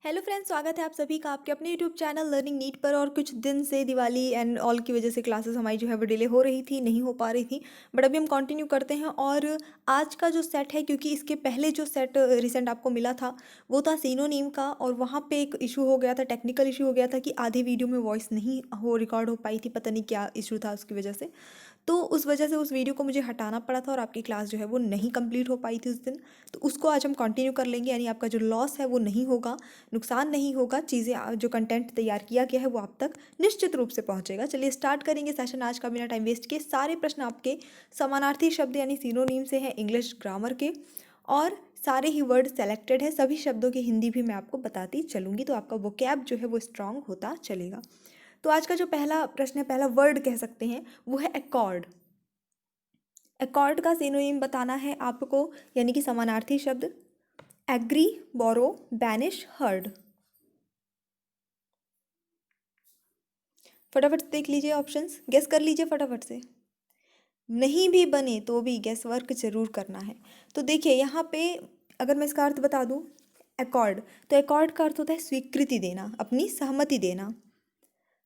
Hello friends, स्वागत है आप सभी का आपके अपने यूट्यूब चैनल लर्निंग नीट पर। और कुछ दिन से दिवाली एंड ऑल की वजह से क्लासेस हमारी जो है वो डिले हो रही थी, नहीं हो पा रही थी। बट अभी हम कंटिन्यू करते हैं। और आज का जो सेट है, क्योंकि इसके पहले जो सेट रिसेंट आपको मिला था वो था सिनोनीम का, और वहाँ पे एक इशू हो गया था, टेक्निकल इशू हो गया था कि आधे वीडियो में वॉइस नहीं हो रिकॉर्ड हो पाई थी। पता नहीं क्या इशू था उसकी वजह से। तो उस वजह से उस वीडियो को मुझे हटाना पड़ा था और आपकी क्लास जो है वो नहीं कंप्लीट हो पाई थी उस दिन। तो उसको आज हम कंटिन्यू कर लेंगे, यानी आपका जो लॉस है वो नहीं होगा, नुकसान नहीं होगा। चीज़ें जो कंटेंट तैयार किया गया है वो आप तक निश्चित रूप से पहुंचेगा। चलिए स्टार्ट करेंगे सेशन आज का बिना टाइम वेस्ट किए। सारे प्रश्न आपके समानार्थी शब्द यानी सिनोनीम से हैं, इंग्लिश ग्रामर के, और सारे ही वर्ड सेलेक्टेड है। सभी शब्दों की हिंदी भी मैं आपको बताती चलूँगी, तो आपका वोकैब जो है वो स्ट्रांग होता चलेगा। तो आज का जो पहला प्रश्न है, पहला वर्ड कह सकते हैं, वो है एकॉर्ड। एकॉर्ड का सिनोनिम बताना है आपको, यानी कि समानार्थी शब्द। एग्री, बोरो, बैनिश, हर्ड। फटाफट से देख लीजिए ऑप्शंस, गेस कर लीजिए फटाफट से। नहीं भी बने तो भी गेस वर्क जरूर करना है। तो देखिए यहाँ पे, अगर मैं इसका अर्थ बता दूँ, एकॉर्ड, तो एकॉर्ड का अर्थ होता है स्वीकृति देना, अपनी सहमति देना।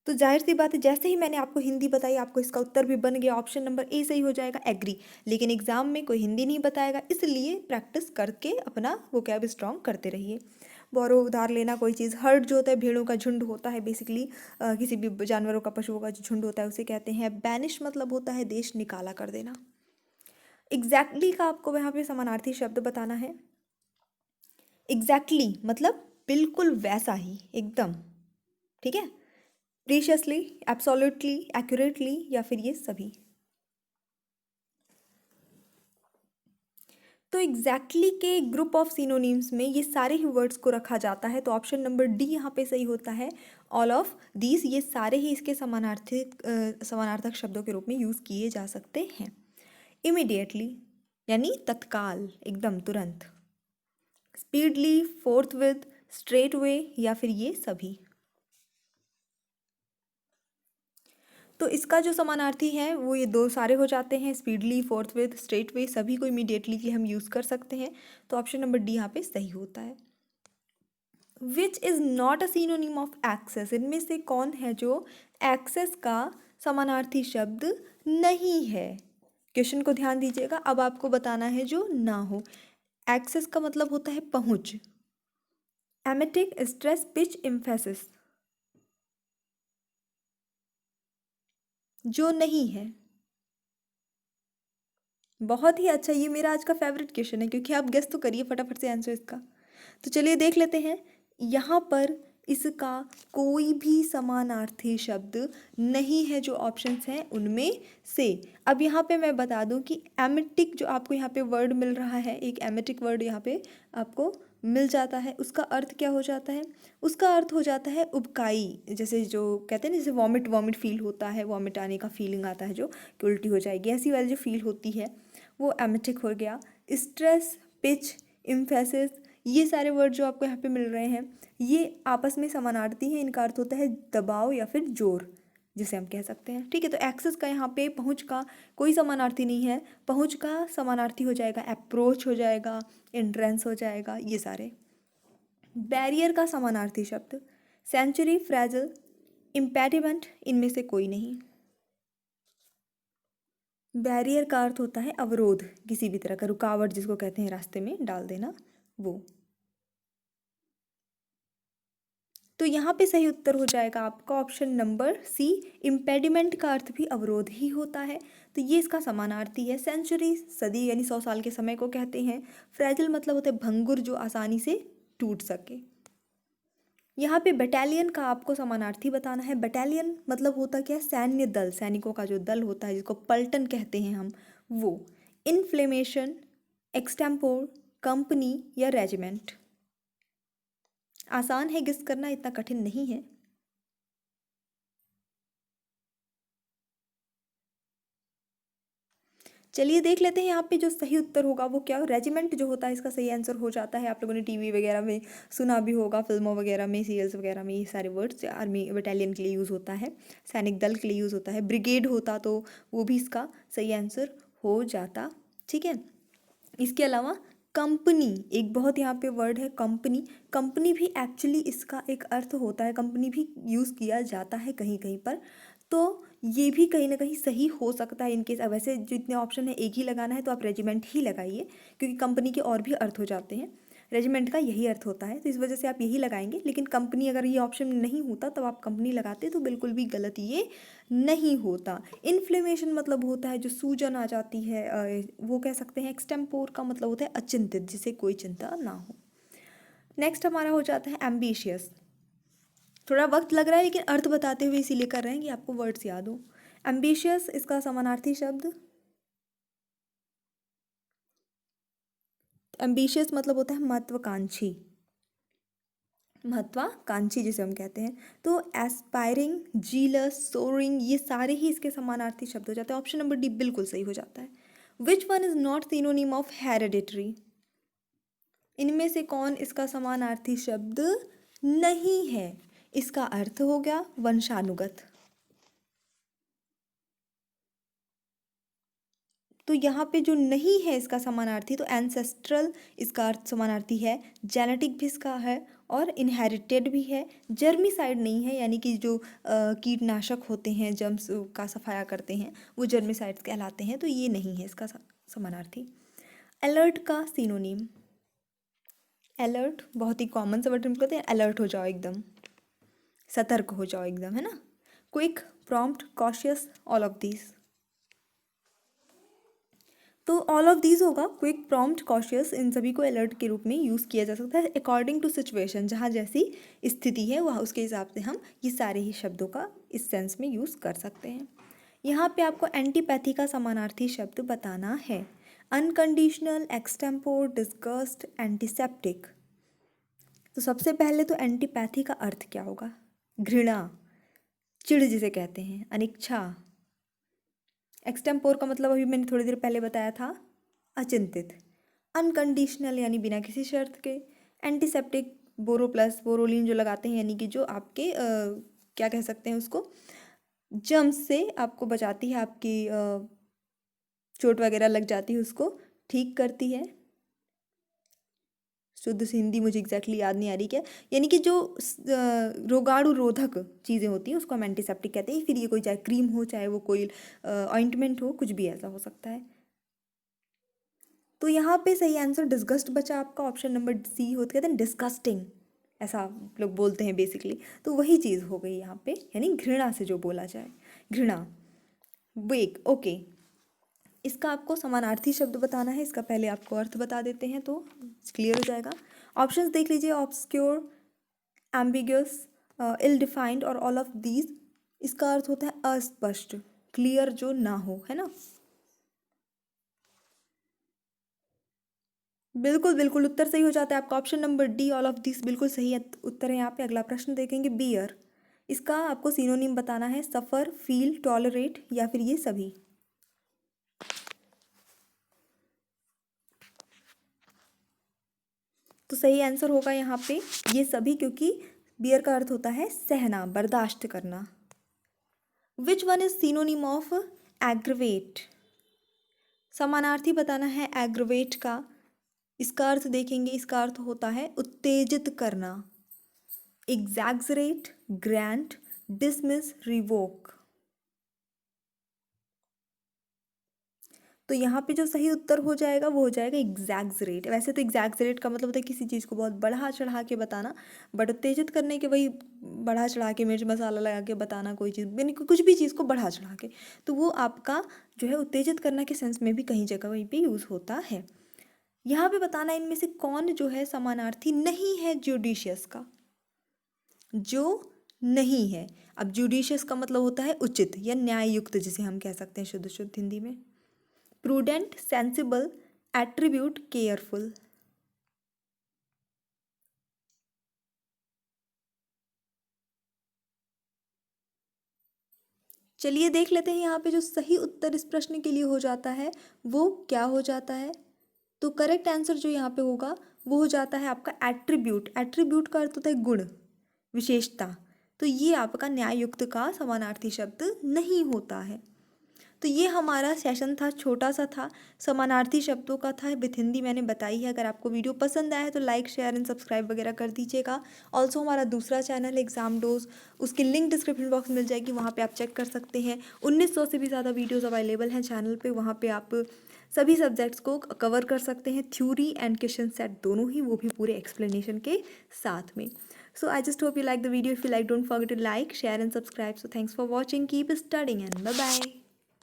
तो जाहिर सी बात है, जैसे ही मैंने आपको हिंदी बताई, आपको इसका उत्तर भी बन गया। ऑप्शन नंबर ए सही हो जाएगा, एग्री। लेकिन एग्जाम में कोई हिंदी नहीं बताएगा, इसलिए प्रैक्टिस करके अपना वोकैब स्ट्रॉन्ग करते रहिए। बोरो, उधार लेना कोई चीज़। हर्ड जो होता है, भेड़ों का झुंड होता है बेसिकली, किसी भी जानवरों का, पशुओं का जो झुंड होता है उसे कहते हैं। बैनिश मतलब होता है देश निकाला कर देना। एग्जैक्टली का आपको यहाँ पे समानार्थी शब्द बताना है। एग्जैक्टली मतलब बिल्कुल वैसा ही, एकदम, ठीक है। प्रीशियसली, एब्सोल्युटली, एक्यूरेटली, या फिर ये सभी। तो एग्जैक्टली के ग्रुप ऑफ सिनोनिम्स में ये सारे ही वर्ड्स को रखा जाता है। तो ऑप्शन नंबर डी यहाँ पे सही होता है। ऑल ऑफ दीज, ये सारे ही इसके समानार्थक शब्दों के रूप में यूज़ किए जा सकते हैं। इमिडिएटली यानी तत्काल, एकदम, तुरंत। स्पीडली, फोर्थविथ, स्ट्रेट वे, या फिर ये सभी। तो इसका जो समानार्थी है वो ये दो सारे हो जाते हैं, स्पीडली, फोर्थविथ, स्ट्रेट वे, सभी को इमीडिएटली की हम यूज़ कर सकते हैं। तो ऑप्शन नंबर डी यहाँ पे सही होता है। Which is not a synonym of access, इनमें से कौन है जो एक्सेस का समानार्थी शब्द नहीं है। क्वेश्चन को ध्यान दीजिएगा, अब आपको बताना है जो ना हो। एक्सेस का मतलब होता है पहुंच। एमेटिक, स्ट्रेस, पिच, एम्फेसिस, जो नहीं है। बहुत ही अच्छा, ये मेरा आज का फेवरेट क्वेश्चन है, क्योंकि आप गेस तो करिए फटाफट से आंसर इसका। तो चलिए देख लेते हैं। यहाँ पर इसका कोई भी समानार्थी शब्द नहीं है जो ऑप्शंस हैं उनमें से। अब यहाँ पे मैं बता दूं कि एमेटिक जो आपको यहाँ पे वर्ड मिल रहा है, एक एमेटिक वर्ड यहाँ पे आपको मिल जाता है, उसका अर्थ क्या हो जाता है? उसका अर्थ हो जाता है उबकाई। जैसे जो कहते हैं ना, जैसे वॉमिट वॉमिट फील होता है, वॉमिट आने का फीलिंग आता है जो, कि उल्टी हो जाएगी, ऐसी वाली जो फील होती है वो एमेटिक हो गया। स्ट्रेस, पिच, इम्फेसिस, ये सारे वर्ड जो आपको यहाँ पे मिल रहे हैं, ये आपस में समानार्थी हैं। इनका अर्थ होता है दबाव या फिर जोर, जिसे हम कह सकते हैं, ठीक है। तो एक्सेस का यहाँ पे पहुँच का कोई समानार्थी नहीं है। पहुँच का समानार्थी हो जाएगा अप्रोच, हो जाएगा एंट्रेंस, हो जाएगा ये सारे। बैरियर का समानार्थी शब्द सेंचुरी, फ्रेजल, इम्पेडिमेंट, इनमें से कोई नहीं। बैरियर का अर्थ होता है अवरोध, किसी भी तरह का रुकावट जिसको कहते हैं, रास्ते में डाल देना, वो। तो यहाँ पे सही उत्तर हो जाएगा आपका ऑप्शन नंबर सी। इम्पेडिमेंट का अर्थ भी अवरोध ही होता है, तो ये इसका समानार्थी है। सेंचुरी, सदी यानी 100 साल के समय को कहते हैं। फ्रेजिल मतलब होता है भंगुर, जो आसानी से टूट सके। यहाँ पे बटालियन का आपको समानार्थी बताना है। बटालियन मतलब होता क्या है? सैन्य दल, सैनिकों का जो दल होता है जिसको पलटन कहते हैं हम, वो। इन्फ्लेमेशन, एक्सटेम्पोर, कंपनी, या रेजिमेंट। आसान है गेस करना, इतना कठिन नहीं है। चलिए देख लेते हैं यहाँ पे जो सही उत्तर होगा वो क्या। रेजिमेंट जो होता है इसका सही आंसर हो जाता है। आप लोगों ने टीवी वगैरह में सुना भी होगा, फिल्मों वगैरह में, सीरियल्स वगैरह में, ये सारे वर्ड्स आर्मी बटालियन के लिए यूज़ होता है, सैनिक दल के लिए यूज़ होता है। ब्रिगेड होता तो वो भी इसका सही आंसर हो जाता, ठीक है। इसके अलावा कंपनी, एक बहुत यहाँ पे वर्ड है कंपनी। कंपनी भी एक्चुअली इसका एक अर्थ होता है, कंपनी भी यूज़ किया जाता है कहीं कहीं पर। तो ये भी कहीं ना कहीं सही हो सकता है इनकेस। अब वैसे जितने ऑप्शन है एक ही लगाना है तो आप रेजिमेंट ही लगाइए, क्योंकि कंपनी के और भी अर्थ हो जाते हैं, रेजिमेंट का यही अर्थ होता है, तो इस वजह से आप यही लगाएंगे। लेकिन कंपनी अगर ये ऑप्शन नहीं होता तब आप कंपनी लगाते तो बिल्कुल भी गलत ये नहीं होता। इन्फ्लेमेशन मतलब होता है जो सूजन आ जाती है, वो कह सकते हैं। एक्सटेम्पोर का मतलब होता है अचिंतित, जिसे कोई चिंता ना हो। नेक्स्ट हमारा हो जाता है एम्बिशियस। थोड़ा वक्त लग रहा है लेकिन अर्थ बताते हुए इसीलिए कर रहे हैं कि आपको वर्ड्स याद हो। एम्बिशियस, इसका समानार्थी शब्द, एम्बिशियस मतलब होता है महत्वाकांक्षी, महत्वाकांक्षी जिसे हम कहते हैं। तो एस्पायरिंग, जीलस, सोरिंग, ये सारे ही इसके समानार्थी शब्द हो जाते हैं। ऑप्शन नंबर डी बिल्कुल सही हो जाता है। Which one is not synonym of hereditary, इनमें से कौन इसका समानार्थी शब्द नहीं है? इसका अर्थ हो गया वंशानुगत। तो यहाँ पे जो नहीं है इसका समानार्थी, तो एंसेस्ट्रल इसका अर्थ समानार्थी है, जेनेटिक भी इसका है, और इनहेरिटेड भी है। जर्मिसाइड नहीं है, यानी कि जो कीटनाशक होते हैं, जर्म्स का सफाया करते हैं, वो जर्मिसाइड्स कहलाते हैं, तो ये नहीं है इसका समानार्थी। अलर्ट का सिनोनिम, अलर्ट बहुत ही कॉमन सा वर्ड हम कहते हैं, अलर्ट हो जाओ एकदम, सतर्क हो जाओ एकदम, है ना। Quick, prompt, cautious, all of these. तो ऑल ऑफ दीज होगा, क्विक, प्रॉम्प्ट, कॉशियस, इन सभी को अलर्ट के रूप में यूज़ किया जा सकता है अकॉर्डिंग टू सिचुएशन, जहाँ जैसी स्थिति है वहाँ उसके हिसाब से हम ये सारे ही शब्दों का इस सेंस में यूज़ कर सकते हैं। यहाँ पे आपको एंटीपैथी का समानार्थी शब्द बताना है। Unconditional, extempore, disgust, antiseptic. तो सबसे पहले तो एंटीपैथी का अर्थ क्या होगा? घृणा, चिढ़ जिसे कहते हैं, अनिच्छा। एक्सटेम्पोर का मतलब अभी मैंने थोड़ी देर पहले बताया था, अचिंतित। अनकंडीशनल यानी बिना किसी शर्त के। एंटीसेप्टिक, बोरो प्लस, बोरोलिन जो लगाते हैं, यानी कि जो आपके क्या कह सकते हैं उसको, जर्म्स से आपको बचाती है, आपकी चोट वगैरह लग जाती है उसको ठीक करती है। शुद्ध से हिंदी मुझे एग्जैक्टली याद नहीं आ रही क्या, यानी कि जो रोगाणु रोधक चीज़ें होती हैं उसको हम एंटीसेप्टिक कहते हैं। फिर ये कोई चाहे क्रीम हो, चाहे वो कोई ऑइंटमेंट हो, कुछ भी ऐसा हो सकता है। तो यहाँ पे सही आंसर डिस्गस्ट बचा आपका, ऑप्शन नंबर सी होता, कहते हैं डिस्गस्टिंग, ऐसा लोग बोलते हैं बेसिकली। तो वही चीज़ हो गई यहाँ पे, यानी घृणा से जो बोला जाए, घृणा। वेक, ओके। इसका आपको समानार्थी शब्द बताना है, इसका पहले आपको अर्थ बता देते हैं तो क्लियर हो जाएगा। ऑप्शंस देख लीजिए, ऑब्सक्योर, एम्बिगस, इल डिफाइंड और ऑल ऑफ दीज। इसका अर्थ होता है अस्पष्ट, क्लियर जो ना हो, है ना। बिल्कुल बिल्कुल उत्तर सही हो जाता है आपका, option number D all of this बिल्कुल सही है उत्तर है यहाँ पे। अगला प्रश्न देखेंगे, बियर। इसका आपको सिनोनिम बताना है, सफ़र, फील, टॉलरेट या फिर ये सभी। तो सही आंसर होगा यहाँ पे ये सभी, क्योंकि बियर का अर्थ होता है सहना, बर्दाश्त करना। Which one is synonym of aggravate, समानार्थी बताना है एग्रवेट का। इसका अर्थ देखेंगे, इसका अर्थ होता है उत्तेजित करना। एग्जैग्जरेट, ग्रांट, डिसमिस, रिवोक। तो यहाँ पे जो सही उत्तर हो जाएगा वो हो जाएगा एग्जैग्जरेट। वैसे तो एग्जैग्जरेट का मतलब होता है किसी चीज़ को बहुत बढ़ा चढ़ा के बताना, बट उत्तेजित करने के वही बढ़ा चढ़ा के, मिर्च मसाला लगा के बताना कोई चीज़, यानी कुछ भी चीज़ को बढ़ा चढ़ा के, तो वो आपका जो है उत्तेजित करना के सेंस में भी कहीं जगह वहीं पे यूज़ होता है। यहाँ पे बताना इनमें से कौन जो है समानार्थी नहीं है जुडिशियस का, जो नहीं है। अब जुडिशियस का मतलब होता है उचित या न्याययुक्त, जिसे हम कह सकते हैं शुद्ध शुद्ध हिंदी में। Prudent, sensible, attribute, careful. चलिए देख लेते हैं यहाँ पे जो सही उत्तर इस प्रश्न के लिए हो जाता है वो क्या हो जाता है। तो करेक्ट आंसर जो यहाँ पे होगा वो हो जाता है आपका एट्रीब्यूट। एट्रीब्यूट का अर्थ होता है गुण, विशेषता। तो ये आपका न्याययुक्त का समानार्थी शब्द नहीं होता है। तो ये हमारा सेशन था, छोटा सा था, समानार्थी शब्दों का था, विथ हिंदी मैंने बताई है। अगर आपको वीडियो पसंद आया है तो लाइक शेयर एंड सब्सक्राइब वगैरह कर दीजिएगा। ऑल्सो हमारा दूसरा चैनल एग्जाम डोज, उसकी लिंक डिस्क्रिप्शन बॉक्स में मिल जाएगी, वहाँ पे आप चेक कर सकते हैं। 1900 से भी ज़्यादा वीडियोस अवेलेबल हैं चैनल पे, वहाँ पे आप सभी सब्जेक्ट्स को कवर कर सकते हैं, थ्योरी एंड क्वेश्चन सेट दोनों ही, वो भी पूरे एक्सप्लेनेशन के साथ में। So I just hope you like the video. If you like, don't forget to like, share and subscribe. So thanks for watching. Keep studying and bye bye.